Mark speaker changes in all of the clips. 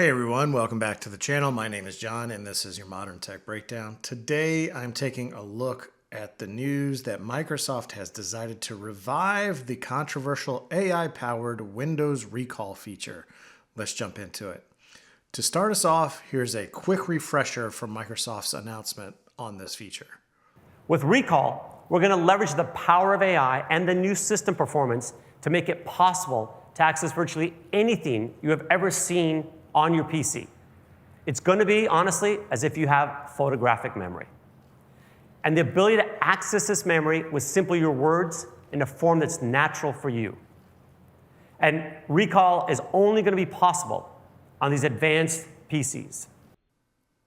Speaker 1: Hey everyone, welcome back to the channel. My name is John and this is your Modern Tech Breakdown. Today I'm taking a look at the news that Microsoft has decided to revive the controversial AI-powered Windows recall feature. Let's jump into it. To start us off, here's a quick refresher from Microsoft's announcement on this feature.
Speaker 2: With Recall, we're going to leverage the power of AI and the new system performance to make it possible to access virtually anything you have ever seen on your PC. It's going to be, honestly, as if you have photographic memory. And the ability to access this memory with simply your words in a form that's natural for you. And Recall is only going to be possible on these advanced PCs.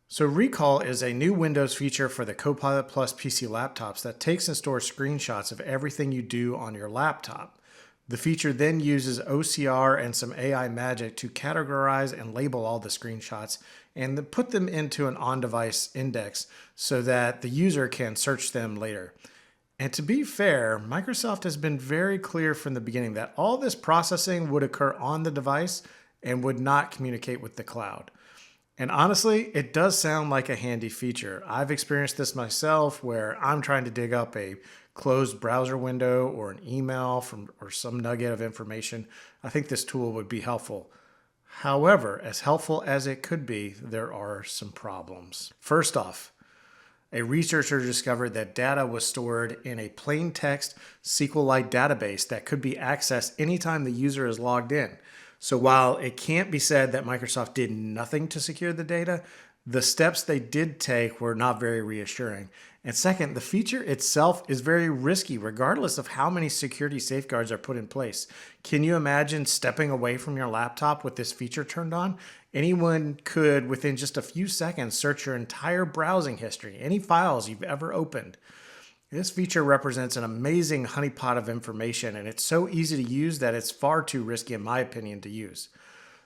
Speaker 1: So Recall is a new Windows feature for the Copilot Plus PC laptops that takes and stores screenshots of everything you do on your laptop. The feature then uses OCR and some AI magic to categorize and label all the screenshots and then put them into an on-device index so that the user can search them later. And to be fair, Microsoft has been very clear from the beginning that all this processing would occur on the device and would not communicate with the cloud. And honestly, it does sound like a handy feature. I've experienced this myself where I'm trying to dig up a closed browser window or an email or some nugget of information. I think this tool would be helpful. However, as helpful as it could be, there are some problems. First off, a researcher discovered that data was stored in a plain text SQLite database that could be accessed anytime the user is logged in. So while it can't be said that Microsoft did nothing to secure the data, the steps they did take were not very reassuring. And second, the feature itself is very risky regardless of how many security safeguards are put in place. Can you imagine stepping away from your laptop with this feature turned on? Anyone could, within just a few seconds, search your entire browsing history, any files you've ever opened. This feature represents an amazing honeypot of information, and it's so easy to use that it's far too risky, in my opinion, to use.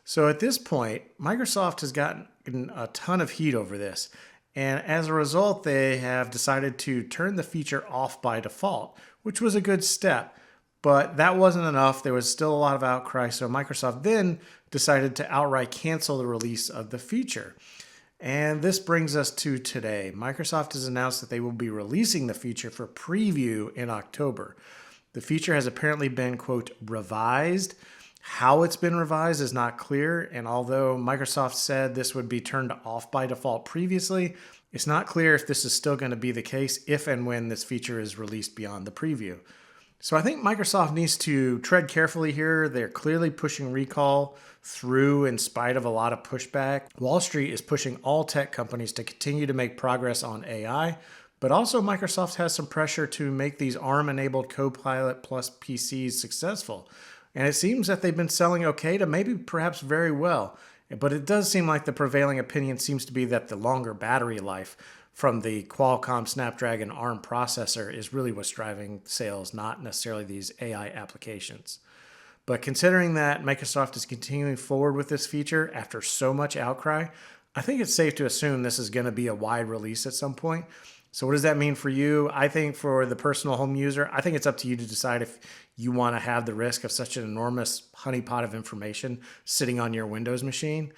Speaker 1: So at this point, Microsoft has gotten a ton of heat over this. And as a result, they have decided to turn the feature off by default, which was a good step. But that wasn't enough. There was still a lot of outcry. So Microsoft then decided to outright cancel the release of the feature. And this brings us to today. Microsoft has announced that they will be releasing the feature for preview in October. The feature has apparently been, quote, revised. How it's been revised is not clear, and although Microsoft said this would be turned off by default previously, it's not clear if this is still going to be the case if and when this feature is released beyond the preview. So I think Microsoft needs to tread carefully here. They're clearly pushing Recall through in spite of a lot of pushback. Wall Street is pushing all tech companies to continue to make progress on AI, but also Microsoft has some pressure to make these ARM-enabled Copilot Plus PCs successful. And it seems that they've been selling okay to maybe perhaps very well. But it does seem like the prevailing opinion seems to be that the longer battery life from the Qualcomm Snapdragon ARM processor is really what's driving sales, not necessarily these AI applications. But considering that Microsoft is continuing forward with this feature after so much outcry, I think it's safe to assume this is going to be a wide release at some point. So what does that mean for you? I think for the personal home user, I think it's up to you to decide if you want to have the risk of such an enormous honeypot of information sitting on your Windows machine.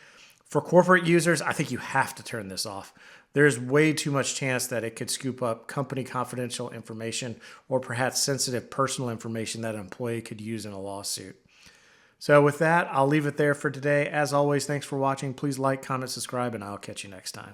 Speaker 1: For corporate users, I think you have to turn this off. There's way too much chance that it could scoop up company confidential information or perhaps sensitive personal information that an employee could use in a lawsuit. So with that, I'll leave it there for today. As always, thanks for watching. Please like, comment, subscribe, and I'll catch you next time.